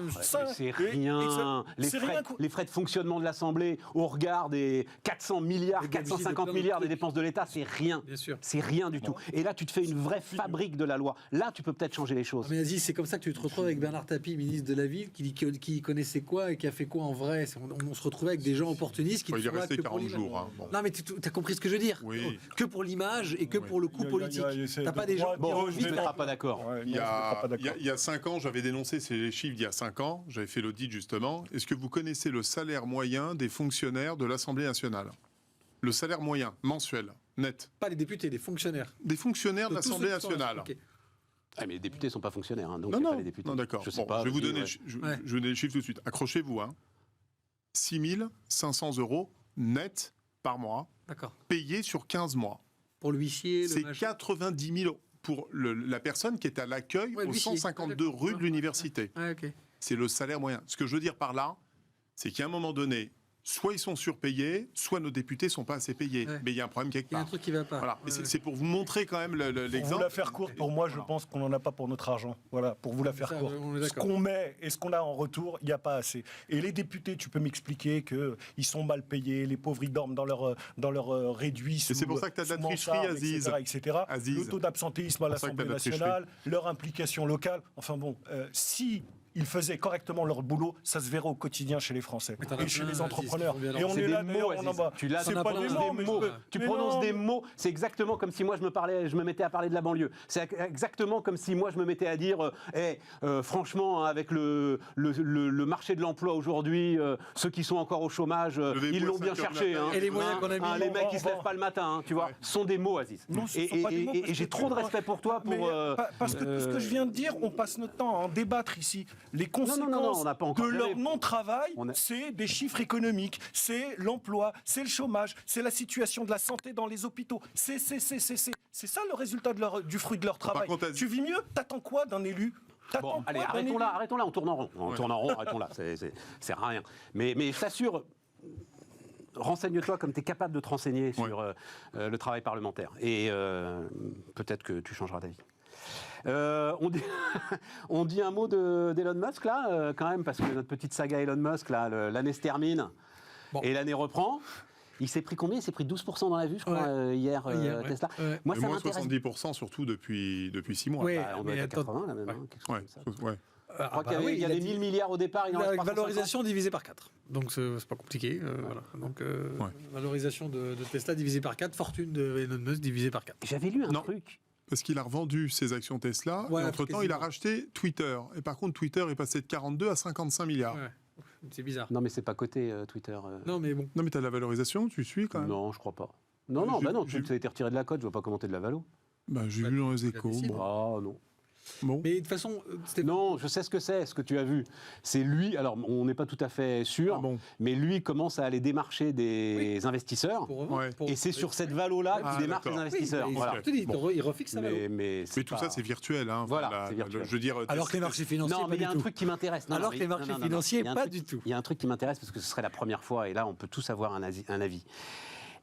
Speaker 1: C'est rien. Les frais de fonctionnement de l'Assemblée au regard des 400 milliards, 450 milliards des dépenses de l'État, c'est rien.
Speaker 2: Bien sûr.
Speaker 1: C'est rien du tout. Et là, tu te fais une vraie fabrique de la loi. Là, tu peux peut-être changer les choses.
Speaker 2: Mais Aziz, c'est comme ça que tu te retrouves avec Bernard Tapie, ministre de la Ville, qui connaissait quoi et qui a fait quoi en vrai. On se retrouvait avec des gens opportunistes qui
Speaker 3: Il est
Speaker 2: sont là
Speaker 3: resté
Speaker 2: que pour
Speaker 3: 40
Speaker 2: l'image.
Speaker 3: jours. Hein, bon.
Speaker 2: Non, mais tu as compris ce que je veux dire.
Speaker 3: Oui.
Speaker 2: Que pour l'image et que pour le coup politique. T'as pas des gens qui ont
Speaker 1: Bon,
Speaker 2: envie
Speaker 1: on ne
Speaker 2: de
Speaker 1: mettra pas d'accord.
Speaker 3: Il y a 5 ans, j'avais dénoncé ces chiffres il y a 5 ans, j'avais fait l'audit justement. Est-ce que vous connaissez le salaire moyen des fonctionnaires de l'Assemblée nationale? Le salaire moyen, mensuel, net.
Speaker 2: Pas les députés, les fonctionnaires.
Speaker 3: Des fonctionnaires de
Speaker 2: De tous
Speaker 3: l'Assemblée
Speaker 2: ceux qui sont là.
Speaker 3: nationale.
Speaker 2: Ok.
Speaker 1: Ah, mais les députés ne sont pas fonctionnaires, hein, donc
Speaker 3: Non,
Speaker 1: il y a
Speaker 3: non,
Speaker 1: pas les députés.
Speaker 3: non, d'accord.
Speaker 1: Je sais
Speaker 3: Bon,
Speaker 1: pas.
Speaker 3: je vais vous donner,
Speaker 1: ouais.
Speaker 3: je vais vous donner les chiffres tout de suite. Accrochez-vous. 6 500 € net par mois,
Speaker 2: D'accord.
Speaker 3: payés sur 15 mois.
Speaker 2: Pour l'huissier, le
Speaker 3: C'est
Speaker 2: machin.
Speaker 3: 90 000 € pour la personne qui est à l'accueil
Speaker 2: Ouais,
Speaker 3: au
Speaker 2: l'huissier.
Speaker 3: 152
Speaker 2: Ah, d'accord.
Speaker 3: rue de l'Université.
Speaker 2: Ouais, ok.
Speaker 3: C'est le salaire moyen. Ce que je veux dire par là, c'est qu'à un moment donné, soit ils sont surpayés, soit nos députés ne sont pas assez payés.
Speaker 2: Ouais.
Speaker 3: Mais il y a un problème quelque
Speaker 2: Il y a un
Speaker 3: part.
Speaker 2: truc qui va pas.
Speaker 3: Voilà. Et
Speaker 2: Ouais.
Speaker 3: c'est pour vous montrer quand même
Speaker 4: Pour vous
Speaker 3: l'exemple.
Speaker 4: la faire courte, pour moi, je pense qu'on n'en a pas pour notre argent. Voilà, pour vous la faire
Speaker 2: Ça,
Speaker 4: courte.
Speaker 2: on est
Speaker 4: Ce
Speaker 2: d'accord.
Speaker 4: qu'on met et ce qu'on a en retour, il n'y a pas assez. Et les députés, tu peux m'expliquer qu'ils sont mal payés, les pauvres, ils dorment dans leur réduit.
Speaker 3: c'est pour ça que t'as de la tricherie, Aziz.
Speaker 4: Etc.
Speaker 3: Aziz.
Speaker 4: Le taux d'absentéisme à
Speaker 3: C'est pour ça que t'as
Speaker 4: l'Assemblée
Speaker 3: de la tricherie.
Speaker 4: nationale, leur implication locale. Enfin bon, si ils faisaient correctement leur boulot, ça se verrait au quotidien chez les Français
Speaker 2: Mais t'en as
Speaker 4: et chez
Speaker 2: plein,
Speaker 4: les
Speaker 2: Aziz,
Speaker 4: entrepreneurs.
Speaker 2: qui font bien
Speaker 4: Et on
Speaker 1: C'est
Speaker 4: est
Speaker 1: des
Speaker 4: là
Speaker 1: mots,
Speaker 4: d'ailleurs, on en
Speaker 1: Aziz.
Speaker 4: bas.
Speaker 1: Tu l'as
Speaker 4: C'est
Speaker 1: dans
Speaker 4: pas
Speaker 1: la
Speaker 4: des
Speaker 1: bouche,
Speaker 4: mots, mais
Speaker 2: mots.
Speaker 1: Tu
Speaker 4: mais
Speaker 1: prononces
Speaker 4: non,
Speaker 1: des mots, c'est exactement comme si moi je me mettais à parler de la banlieue. C'est exactement comme si moi je me mettais à dire franchement, hein, avec le marché de l'emploi aujourd'hui, ceux qui sont encore au chômage,
Speaker 3: Levez-vous
Speaker 1: ils
Speaker 3: à
Speaker 1: l'ont bien
Speaker 3: 5 heures du
Speaker 1: cherché.
Speaker 3: matin.
Speaker 1: Hein.
Speaker 2: Et les moyens qu'on a mis,
Speaker 1: Les
Speaker 2: bon,
Speaker 1: mecs qui se
Speaker 4: bon.
Speaker 1: lèvent pas le matin, hein, tu vois, sont des mots, Aziz.
Speaker 4: Non, ce sont pas des mots, parce
Speaker 1: Et j'ai
Speaker 4: que
Speaker 1: trop de respect pour toi
Speaker 4: Mais
Speaker 1: pour.
Speaker 4: parce que tout ce que je viens de dire, on passe notre temps à en débattre ici. Les conséquences
Speaker 1: on n'a pas encore
Speaker 4: de
Speaker 1: géré.
Speaker 4: leur non-travail,
Speaker 1: On a-
Speaker 4: c'est des chiffres économiques, c'est l'emploi, c'est le chômage, c'est la situation de la santé dans les hôpitaux. C'est ça le résultat du fruit de leur travail.
Speaker 3: contre,
Speaker 4: Tu vis mieux? T'attends quoi d'un élu? T'attends
Speaker 1: Bon, allez,
Speaker 4: quoi d'un
Speaker 1: arrêtons là, on tourne en rond. On
Speaker 3: Ouais.
Speaker 1: tourne en rond, arrêtons là, c'est rien. Mais je t'assure, renseigne-toi comme tu es capable de te renseigner sur le travail parlementaire. Et peut-être que tu changeras d'avis. On dit un mot d'Elon Musk, là, quand même, parce que notre petite saga Elon Musk, là, l'année se termine et l'année reprend. Il s'est pris combien? Il s'est pris 12% dans la vue, je crois, hier,
Speaker 2: ouais.
Speaker 1: Tesla.
Speaker 2: Ouais.
Speaker 1: Moi,
Speaker 3: Et
Speaker 1: ça
Speaker 3: moins
Speaker 1: m'intéresse.
Speaker 3: 70% surtout depuis 6 mois.
Speaker 2: Ouais.
Speaker 1: Bah, on doit
Speaker 2: Mais
Speaker 1: être à
Speaker 2: attends,
Speaker 1: 80 là même, hein, quelque chose
Speaker 3: Ouais,
Speaker 1: comme ça.
Speaker 3: ouais.
Speaker 1: Je crois qu'il y avait 1000 milliards au départ, il en reste
Speaker 2: Avec
Speaker 1: 350.
Speaker 2: valorisation divisée par 4. Donc c'est pas compliqué. Voilà. Donc valorisation de Tesla divisée par 4, fortune de Elon Musk divisée par 4.
Speaker 1: J'avais lu un
Speaker 3: Non.
Speaker 1: truc.
Speaker 3: Parce qu'il a revendu ses actions Tesla,
Speaker 2: Ouais,
Speaker 3: et entre-temps, il a
Speaker 2: quasiment.
Speaker 3: racheté Twitter. Et par contre, Twitter est passé de 42 à 55 milliards.
Speaker 2: Ouais. C'est bizarre.
Speaker 1: Non, mais c'est pas coté Twitter.
Speaker 2: Non, mais bon.
Speaker 3: Non, mais tu as la valorisation, tu suis quand même.
Speaker 1: Non, je crois pas. Non,
Speaker 3: J'ai-
Speaker 1: ça a été retiré de la cote, je vois pas commenter de la valo.
Speaker 3: Bah, j'ai vu dans les échos.
Speaker 2: décide.
Speaker 3: Bon.
Speaker 1: Ah non.
Speaker 3: Bon.
Speaker 2: Mais de toute façon, Stéphane,
Speaker 1: Non, je sais ce que tu as vu. C'est lui, alors on n'est pas tout à fait sûr,
Speaker 3: Ah bon.
Speaker 1: mais lui commence à aller démarcher des investisseurs.
Speaker 2: pour eux,
Speaker 3: Ouais.
Speaker 2: pour-
Speaker 1: Et c'est sur cette valo-là
Speaker 3: Ah,
Speaker 1: qu'il démarche les
Speaker 3: d'accord.
Speaker 1: investisseurs.
Speaker 2: Oui,
Speaker 1: Voilà.
Speaker 2: je te dis,
Speaker 3: Bon.
Speaker 2: il refixe sa valeur.
Speaker 1: Mais
Speaker 3: Mais tout ça, c'est virtuel. Hein.
Speaker 1: Voilà,
Speaker 3: Enfin,
Speaker 1: c'est virtuel.
Speaker 3: Je veux dire,
Speaker 2: Alors que les marchés financiers,
Speaker 1: Non,
Speaker 2: pas
Speaker 1: mais il y
Speaker 2: du
Speaker 1: a un
Speaker 2: tout.
Speaker 1: truc qui m'intéresse. Non,
Speaker 2: Alors
Speaker 1: non,
Speaker 2: que les
Speaker 1: mais-
Speaker 2: marchés
Speaker 1: non, non,
Speaker 2: financiers,
Speaker 1: il y a un
Speaker 2: pas
Speaker 1: truc-
Speaker 2: du tout.
Speaker 1: Il y a un truc qui m'intéresse parce que ce serait la première fois, et là on peut tous avoir un avis.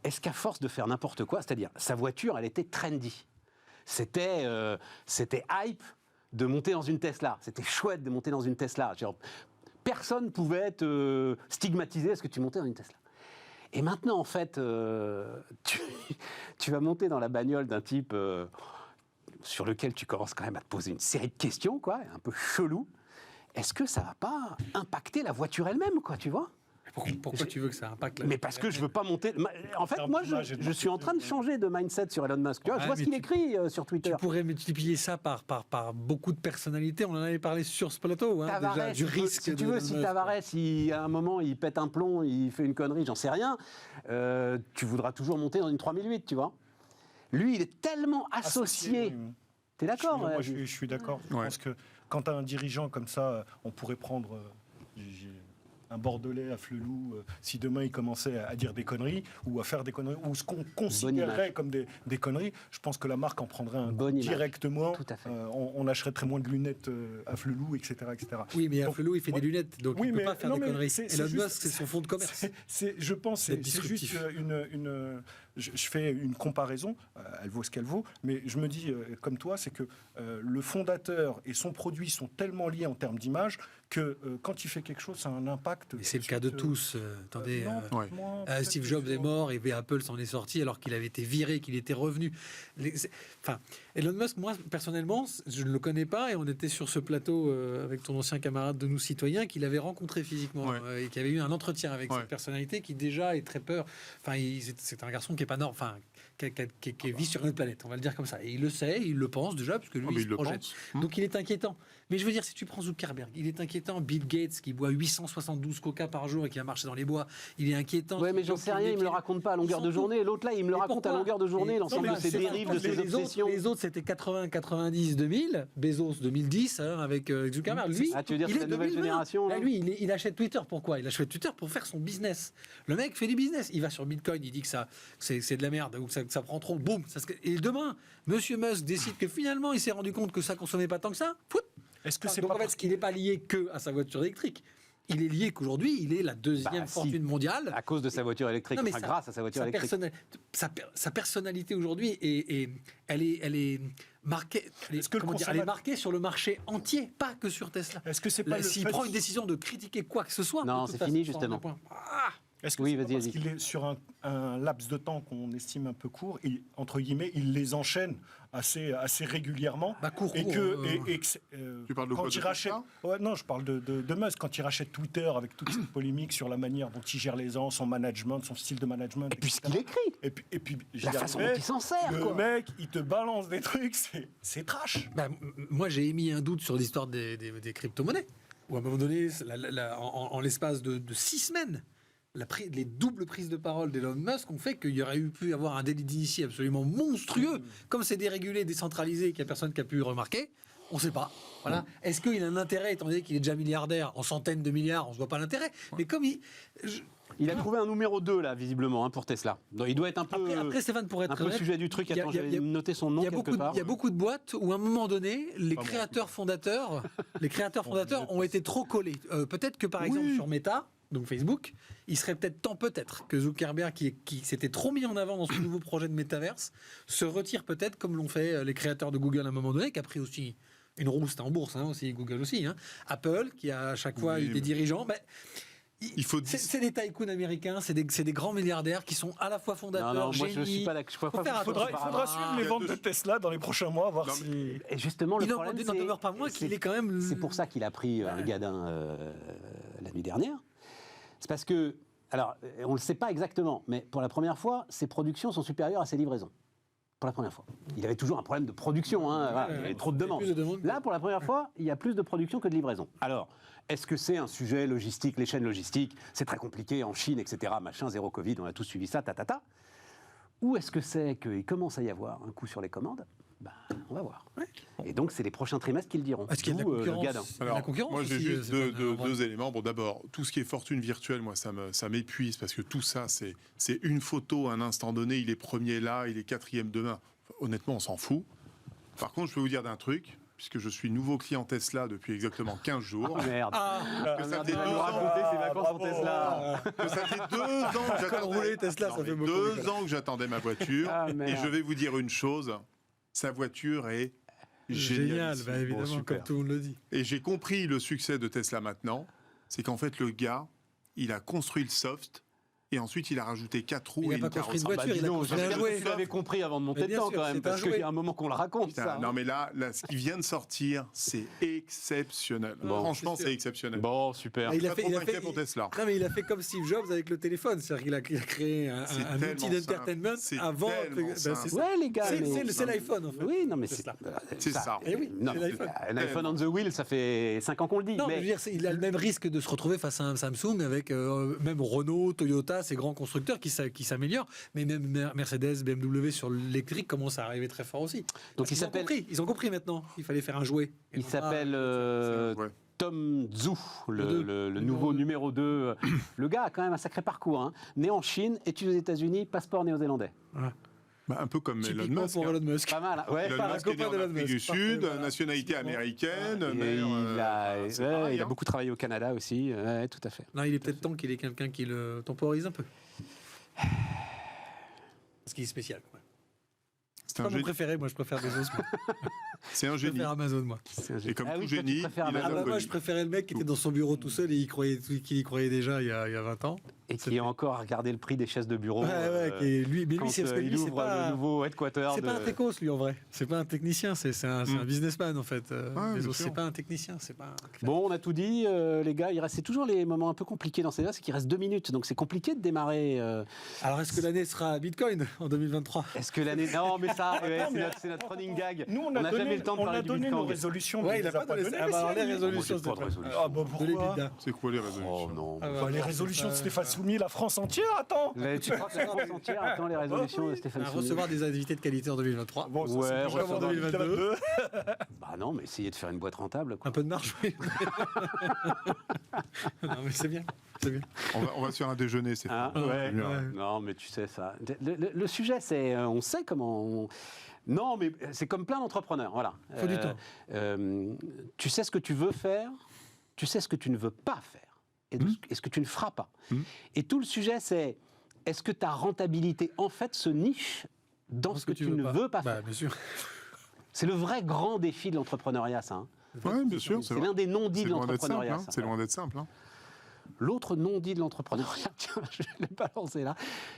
Speaker 1: Est-ce qu'à force de faire n'importe quoi, c'est-à-dire sa voiture, elle était trendy, c'était hype de monter dans une Tesla, c'était chouette de monter dans une Tesla. Genre, personne pouvait te stigmatiser parce que tu montais dans une Tesla. Et maintenant, en fait, tu vas monter dans la bagnole d'un type sur lequel tu commences quand même à te poser une série de questions, quoi, un peu chelou. Est-ce que ça va pas impacter la voiture elle-même, quoi, tu vois?
Speaker 2: Pourquoi tu veux que ça impacte la
Speaker 1: Mais parce que je veux pas monter. En fait,
Speaker 4: termes
Speaker 1: moi,
Speaker 4: d'image et de
Speaker 1: je suis en train de changer de mindset sur Elon Musk. Tu vois, je
Speaker 2: Ouais,
Speaker 1: vois ce
Speaker 2: mais
Speaker 1: qu'il
Speaker 2: tu-
Speaker 1: écrit sur Twitter.
Speaker 2: Tu pourrais multiplier ça par beaucoup de personnalités. On en avait parlé sur ce plateau, hein, déjà,
Speaker 1: Tavares,
Speaker 2: du risque.
Speaker 1: si tu
Speaker 2: de
Speaker 1: veux,
Speaker 2: Elon
Speaker 1: si
Speaker 2: Musk.
Speaker 1: Tavares, à un moment, il pète un plomb, il fait une connerie, j'en sais rien, tu voudras toujours monter dans une 3008, tu vois. Lui, il est tellement associé.
Speaker 4: oui.
Speaker 1: T'es d'accord?
Speaker 4: Moi,
Speaker 1: ouais,
Speaker 4: je suis d'accord. Je
Speaker 3: Ouais.
Speaker 4: pense que quand tu as un dirigeant comme ça, on pourrait prendre. un Bordelais à Flelou, si demain il commençait à dire des conneries ou à faire des conneries, ou ce qu'on considérerait comme des conneries, je pense que la marque en prendrait un coup directement.
Speaker 1: Tout à fait.
Speaker 4: On achèterait moins de lunettes à Flelou, etc., etc.
Speaker 2: Oui, mais à Flelou, il fait des lunettes, donc il ne peut pas faire des conneries. Elon Musk, c'est son fonds de commerce.
Speaker 4: Je pense c'est juste je fais une comparaison, elle vaut ce qu'elle vaut, mais je me dis, comme toi, c'est que le fondateur et son produit sont tellement liés en termes d'image que quand il fait quelque chose, ça a un impact.
Speaker 2: Mais c'est le cas de tous. Attendez, Steve Jobs est mort et Apple s'en est sorti alors qu'il avait été viré, qu'il était revenu. Enfin, Elon Musk, moi, personnellement, je ne le connais pas et on était sur ce plateau avec ton ancien camarade de Nous Citoyens qu'il avait rencontré physiquement et qui avait eu un entretien avec cette personnalité qui déjà est très peur. Enfin, c'est un garçon qui est pas normal. Enfin, qui vit sur une autre planète, on va le dire comme ça. Et il le sait, il le pense déjà, parce que lui, il se projette. Donc il est inquiétant. Mais je veux dire, si tu prends Zuckerberg, il est inquiétant. Bill Gates, qui boit 872 coca par jour et qui va marcher dans les bois, il est inquiétant.
Speaker 1: Ouais, mais j'en sais rien, il me le raconte pas à longueur de journée. L'autre là, il me le raconte à longueur de journée, l'ensemble de ses dérives, de ses obsessions.
Speaker 2: Les autres, c'était 80, 90, 2000. Bezos, 2010, avec Zuckerberg. Lui,
Speaker 1: tu veux dire c'est la nouvelle génération là.
Speaker 2: Lui, il achète Twitter. Pourquoi ? Il achète Twitter pour faire son business. Le mec fait du business. Il va sur Bitcoin, il dit que c'est de la merde, ou que ça prend trop. Boum. Et demain, Monsieur Musk décide que finalement, il s'est rendu compte que ça consommait pas tant que ça.
Speaker 4: Est-ce que c'est
Speaker 2: donc
Speaker 4: pas
Speaker 2: en fait, ce qu'il n'est pas lié que à sa voiture électrique. Il est lié qu'aujourd'hui, il est la deuxième fortune mondiale.
Speaker 1: À cause de sa voiture électrique, grâce à sa voiture électrique.
Speaker 2: Sa personnalité aujourd'hui, elle est marquée. Elle est marquée sur le marché entier, pas que sur Tesla.
Speaker 4: Est-ce que c'est pas
Speaker 2: s'il prend une décision de critiquer quoi que ce soit,
Speaker 1: non, c'est fini justement.
Speaker 4: Est-ce que c'est pas parce qu'il est sur un laps de temps qu'on estime un peu court, et, entre guillemets, il les enchaîne assez régulièrement,
Speaker 3: tu parles de
Speaker 4: quand
Speaker 3: quoi,
Speaker 4: il rachète, non, je parle de Musk, quand il rachète Twitter avec toute cette polémique sur la manière dont il gère les gens, son management, son style de management,
Speaker 1: et puis ce qu'il écrit,
Speaker 4: et puis
Speaker 1: la façon dont il s'en sert,
Speaker 4: le mec, il te balance des trucs, c'est trash.
Speaker 2: Moi, j'ai émis un doute sur l'histoire des crypto-monnaies, où à un moment donné, en l'espace de 6 semaines, les doubles prises de parole d'Elon Musk ont fait qu'il y aurait pu avoir un délit d'initié absolument monstrueux. Comme c'est dérégulé, décentralisé, qu'il n'y a personne qui a pu remarquer, on ne sait pas. Voilà. Est-ce qu'il a un intérêt, étant donné qu'il est déjà milliardaire, en centaines de milliards, on ne voit pas l'intérêt. Mais comme
Speaker 1: il a trouvé un numéro 2, là, visiblement, pour Tesla. Donc, il doit être un peu,
Speaker 2: après Stéphane, pour être
Speaker 1: un peu sujet du truc. Attends, j'avais noté son nom quelque part.
Speaker 2: Il y a beaucoup de boîtes où, à un moment donné, les créateurs fondateurs ont été trop collés. Peut-être que, par exemple, sur Meta, donc Facebook, il serait peut-être temps que Zuckerberg, qui s'était trop mis en avant dans ce nouveau projet de métaverse, se retire peut-être, comme l'ont fait les créateurs de Google à un moment donné, qui a pris aussi une rouste en bourse, aussi, Google aussi. Apple, qui a à chaque fois eu des dirigeants. C'est des tycoons américains, c'est des grands milliardaires qui sont à la fois fondateurs, génies.
Speaker 1: Je suis pas là. Il
Speaker 4: faudra suivre les ventes de Tesla dans les prochains mois, voir si.
Speaker 1: Et justement, le problème,
Speaker 2: il n'en demeure pas moins qu'il est quand même.
Speaker 1: C'est pour ça qu'il a pris un gadin la nuit dernière. C'est parce que, alors, on ne le sait pas exactement, mais pour la première fois, ses productions sont supérieures à ses livraisons. Pour la première fois. Il avait toujours un problème de production, il y avait trop de demandes. Là, pour la première fois, il y a plus de production que de livraison. Alors, est-ce que c'est un sujet logistique, les chaînes logistiques, c'est très compliqué en Chine, etc., machin, zéro Covid, on a tous suivi ça, Ou est-ce que c'est qu'il commence à y avoir un coup sur les commandes ? On va voir. Et donc, c'est les prochains trimestres qui le diront.
Speaker 2: Est-ce qu'il y a de la concurrence ?
Speaker 3: Moi, j'ai juste deux éléments. Bon, d'abord, tout ce qui est fortune virtuelle, moi, ça m'épuise parce que tout ça, c'est une photo à un instant donné. Il est premier là, il est quatrième demain. Honnêtement, on s'en fout. Par contre, je peux vous dire d'un truc, puisque je suis nouveau client Tesla depuis exactement 15 jours.
Speaker 1: Oh merde.
Speaker 3: Que ça fait 2 ans.
Speaker 1: Raconter ses vacances en Tesla.
Speaker 3: Que ça fait 2 ans que j'attendais.
Speaker 2: Tesla, ça fait beaucoup.
Speaker 3: 2 ans que j'attendais ma voiture. Et je vais vous dire une chose. Sa voiture est géniale,
Speaker 2: évidemment, comme tout le monde le dit.
Speaker 3: Et j'ai compris le succès de Tesla maintenant, c'est qu'en fait le gars, il a construit le soft et ensuite il a rajouté 4 roues et une carrosserie.
Speaker 2: Il n'a pas construit une voiture, il a construit un jouet.
Speaker 1: Tu l'avais compris avant de monter dedans quand même, parce qu'il y a un moment qu'on le raconte.
Speaker 3: Putain, non mais là, ce qui vient de sortir, c'est exceptionnel. Franchement, c'est exceptionnel.
Speaker 1: Bon, super.
Speaker 2: Il a fait
Speaker 3: pour Tesla.
Speaker 2: Non mais il a fait comme Steve Jobs avec le téléphone, c'est-à-dire qu'il a créé un outil d'entertainment avant.
Speaker 1: Ouais les gars,
Speaker 2: c'est l'iPhone en fait.
Speaker 1: Oui, non mais
Speaker 3: c'est ça.
Speaker 1: Un iPhone on the wheel, ça fait 5 ans qu'on le dit.
Speaker 2: Non, mais je veux dire, il a le même risque de se retrouver face à un Samsung avec même Renault, Toyota, ces grands constructeurs qui s'améliorent, mais même Mercedes, BMW sur l'électrique commencent à arriver très fort aussi. Donc ils ont compris maintenant qu'il fallait faire un jouet.
Speaker 1: Il s'appelle Tom Zhu, le nouveau numéro 2. Le gars a quand même un sacré parcours. Hein. Né en Chine, études aux États-Unis, passeport néo-zélandais.
Speaker 2: Ouais.
Speaker 3: Bah, un peu comme Elon
Speaker 2: Typiquement
Speaker 3: Musk.
Speaker 2: pour
Speaker 3: hein.
Speaker 2: Elon Musk.
Speaker 1: Pas mal. Hein. Ouais.
Speaker 3: Elon
Speaker 2: Pas un
Speaker 3: Musk est né
Speaker 2: copain
Speaker 3: en
Speaker 2: d'Elon
Speaker 3: Afrique du
Speaker 2: Musk.
Speaker 3: Sud,
Speaker 2: Parfait, voilà.
Speaker 3: nationalité
Speaker 2: Typiquement.
Speaker 3: américaine,
Speaker 1: Et
Speaker 3: mère,
Speaker 1: il a,
Speaker 3: pareil,
Speaker 1: il a
Speaker 3: hein.
Speaker 1: beaucoup travaillé au Canada aussi. Ouais, tout à fait.
Speaker 2: Non, il est peut-être temps qu'il ait quelqu'un qui le temporise un peu. Parce qu'il est spécial. Ouais.
Speaker 3: C'est
Speaker 2: C'est
Speaker 3: un
Speaker 2: pas mon
Speaker 3: génie.
Speaker 2: préféré, moi je préfère Bezos. Moi.
Speaker 3: C'est un
Speaker 2: Je
Speaker 3: génie.
Speaker 2: préfère Amazon, moi.
Speaker 3: Et comme
Speaker 1: Ah
Speaker 3: tout
Speaker 1: oui, toi, tu
Speaker 3: génie,
Speaker 1: préfères
Speaker 3: il a
Speaker 2: Ah bah,
Speaker 3: la
Speaker 2: moi
Speaker 3: folie.
Speaker 2: je préférais le mec qui était dans son bureau tout seul et qu'il y croyait déjà il y a 20 ans.
Speaker 1: Et qui est encore à regarder le prix des chaises de bureau.
Speaker 2: Mais lui,
Speaker 1: Quand
Speaker 2: c'est parce que
Speaker 1: il
Speaker 2: lui, c'est
Speaker 1: ouvre
Speaker 2: pas.
Speaker 1: le nouveau headquarter.
Speaker 2: C'est pas un techos, lui, en vrai. C'est pas un technicien, c'est un businessman, en fait.
Speaker 3: bien
Speaker 2: Bezos,
Speaker 3: sûr.
Speaker 2: c'est pas un technicien, c'est pas un...
Speaker 1: Bon, on a tout dit, les gars. C'est toujours les moments un peu compliqués dans ces là, c'est qu'il reste 2 minutes. Donc c'est compliqué de démarrer.
Speaker 2: Alors, est-ce que l'année sera Bitcoin en 2023
Speaker 1: Est-ce que l'année. Non, mais ça, ouais, c'est notre running gag.
Speaker 4: Nous, on
Speaker 1: n'a
Speaker 4: a
Speaker 1: jamais
Speaker 4: donné,
Speaker 1: le temps de
Speaker 4: on
Speaker 1: parler
Speaker 4: a
Speaker 1: du
Speaker 4: donné nos
Speaker 1: Bitcoin.
Speaker 4: résolutions.
Speaker 2: Ouais,
Speaker 4: mais
Speaker 2: il a pas donné
Speaker 4: donné.
Speaker 2: ça. Alors, les
Speaker 4: si,
Speaker 2: résolutions,
Speaker 1: Moi, j'ai pas de
Speaker 2: Stéphane.
Speaker 1: résolution.
Speaker 4: Ah bah
Speaker 2: De
Speaker 4: pourquoi
Speaker 2: l'EBITDA.
Speaker 3: C'est quoi les
Speaker 1: Oh
Speaker 3: résolutions
Speaker 1: non.
Speaker 2: Ah,
Speaker 4: Bah, les résolutions de
Speaker 2: ça,
Speaker 4: Stéphane Soumier, la France entière, attends.
Speaker 1: Tu crois que la France entière attend les résolutions de Stéphane Soumier?
Speaker 2: Recevoir des invités de qualité en 2023.
Speaker 4: Bon, ça,
Speaker 1: Ouais,
Speaker 4: c'est déjà
Speaker 1: recevoir
Speaker 4: en 2022.
Speaker 1: Bah non, mais essayez de faire une boîte rentable. Quoi.
Speaker 2: Un peu de marge, oui. Non, mais c'est bien. C'est bien.
Speaker 3: On va se faire un déjeuner, c'est
Speaker 1: Hein, ouais. Non, mais tu sais ça. Le sujet, c'est, on sait comment. Non, mais c'est comme plein d'entrepreneurs. Voilà.
Speaker 2: Faut du temps.
Speaker 1: Tu sais ce que tu veux faire, tu sais ce que tu ne veux pas faire, et ce que tu ne feras pas. Et tout le sujet, c'est est-ce que ta rentabilité, en fait, se niche dans ce que tu ne veux pas faire.
Speaker 2: Bah, bien sûr.
Speaker 1: C'est le vrai grand défi de l'entrepreneuriat, ça. Hein.
Speaker 3: Oui, bien sûr.
Speaker 1: C'est l'un des non-dits
Speaker 3: C'est
Speaker 1: de
Speaker 3: loin d'être simple.
Speaker 1: l'entrepreneuriat.
Speaker 3: Hein.
Speaker 1: ça.
Speaker 3: C'est loin d'être simple. Hein.
Speaker 1: L'autre non-dit de l'entrepreneuriat, tiens, je vais le balancer là,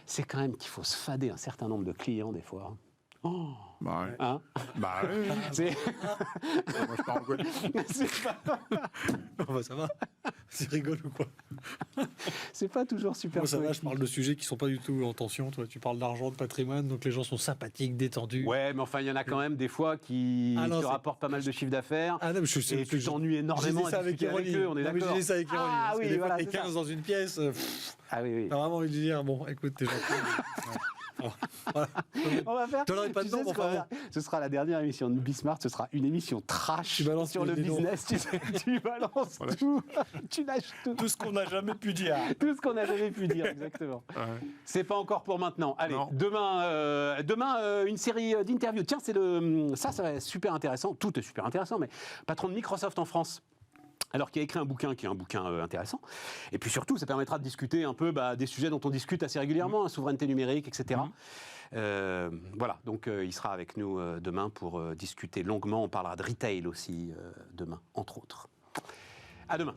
Speaker 1: c'est quand même qu'il faut se fader un certain nombre de clients des fois. Oh,
Speaker 3: Bah ouais.
Speaker 1: hein
Speaker 3: Bah ouais.
Speaker 1: c'est...
Speaker 3: Moi, je pars en Guadeloupe.
Speaker 1: c'est pas...
Speaker 2: Oh, bah, ça va. C'est rigolo ou quoi?
Speaker 1: c'est pas toujours super.
Speaker 2: Moi, ça va, je
Speaker 1: poétique.
Speaker 2: parle de sujets qui sont pas du tout en tension. Toi, tu parles d'argent, de patrimoine, donc les gens sont sympathiques, détendus.
Speaker 1: Ouais, mais enfin, il y en a quand même des fois qui
Speaker 2: Ah non,
Speaker 1: te
Speaker 2: c'est-
Speaker 1: rapportent pas mal de chiffre d'affaires.
Speaker 2: Ah non, mais je sais.
Speaker 1: Et tu t'ennuies énormément
Speaker 2: J'ai dit ça
Speaker 1: à
Speaker 2: avec
Speaker 1: discuter avec
Speaker 2: ironie.
Speaker 1: eux, on est
Speaker 2: Non, mais
Speaker 1: d'accord.
Speaker 2: J'ai dit ça avec ironie.
Speaker 1: Ah
Speaker 2: parce que
Speaker 1: oui,
Speaker 2: des fois,
Speaker 1: voilà,
Speaker 2: t'es
Speaker 1: c'est ça.
Speaker 2: 15 dans une pièce.
Speaker 1: Ah oui, oui.
Speaker 2: T'as vraiment envie de dire, bon, écoute, t'es gentil. Voilà.
Speaker 1: On va faire.
Speaker 2: T'en aurais pas
Speaker 1: tu
Speaker 2: de nom,
Speaker 1: sais ce
Speaker 2: enfin
Speaker 1: qu'on va faire ce sera la dernière émission de Bismart. Ce sera une émission trash
Speaker 2: Tu balances
Speaker 1: sur le
Speaker 2: les noms.
Speaker 1: business. Tu sais, tu balances tout. Tu lâches tout.
Speaker 4: Tout ce qu'on n'a jamais pu dire.
Speaker 1: Tout ce qu'on n'a jamais pu dire, exactement.
Speaker 3: Ouais.
Speaker 1: C'est pas encore pour maintenant. Allez,
Speaker 3: Non.
Speaker 1: demain une série d'interviews. Tiens, ça va être super intéressant. Tout est super intéressant, mais patron de Microsoft en France. Alors, qui a écrit un bouquin qui est un bouquin intéressant. Et puis surtout, ça permettra de discuter un peu des sujets dont on discute assez régulièrement, hein, souveraineté numérique, etc. Voilà, donc il sera avec nous demain pour discuter longuement. On parlera de retail aussi demain, entre autres. À demain.